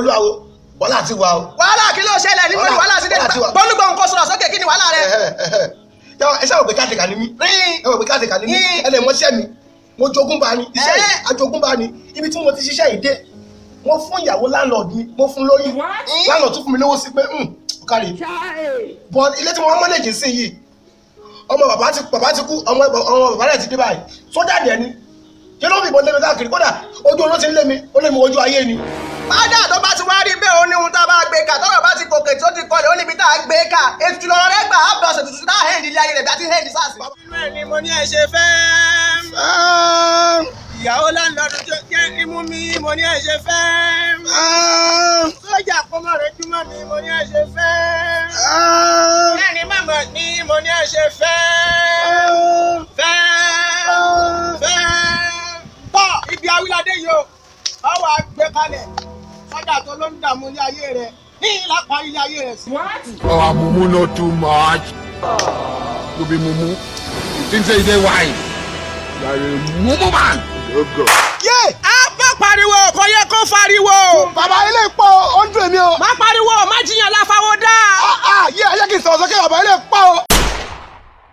olúwawo wàhálà ti wà o. wàhálà kí ló ṣẹlẹ̀ níbo ni wàhálà ti dé bọ́lúgbọ̀n nǹkan sọ̀rọ̀ sókè kí ni wàhálà rẹ. ẹ ṣáà wò pé káàtìkà ni mí ẹ wò pé káàtìkà ni mí ẹ lè mọṣẹ́ mi mo jogún bá ni iṣẹ́ yìí ajogún bá ni ibi tí mo ti ṣiṣẹ́ yìí dé mo fún ìyàwó landlord mi mo fún lóyún landlord tún fún mi lówó sí pé kárí but ilé tí mo wọ́n mọ́lẹ̀jì sí yìí ọmọ bàbá ti kú ọmọ bàbá rẹ̀ ti dé báyìí sójà dẹ̀ ni ṣé ló fi ìbọn lé mi káàkiri kódà ojú olóò ti ń lé mi ó lé mi ojú ayé ni. padà tó bá ti wá rí bẹ́ẹ̀ ó ní ohun tá a bá gbé ká tọ́rọ̀ bá ti gòkè tó ti kọlẹ̀ ó níbi tá a gbé ká ètùtù lọ́rọ̀ rẹ̀ gbà á bọ̀ọ̀sẹ̀ tuntun tá a hẹ́ǹdì ilé ayé rẹ̀ bí a ti hẹ́ǹdì sáàsì. inú ẹ̀ ni mo ní ẹ ṣe fẹ́ ìyàwó láńlọ́ọ̀dù tó jẹ́ imú mi mo ní ẹ ṣe fẹ́ sójà kọ́mọ rẹ̀ júmọ́ mi mo ní ẹ ṣe fẹ́ bẹ́ẹ̀ni màmá ni mo ní ẹ ṣe fẹ́ tọ́ ibi awíládé yìí o ọwọ́ àgbẹ̀ kalẹ̀ sọ́jà tó ló ń dààmú ilé ayé rẹ̀ ní ìlàpá ilé ayé rẹ̀ sí. Mumu not too much. To be mumu. You think say they wise? You are a mumu man. yé a bá pariwo kò yẹ kó fariwo. bàbá ilé pọ̀ ó ń dùn mí o. má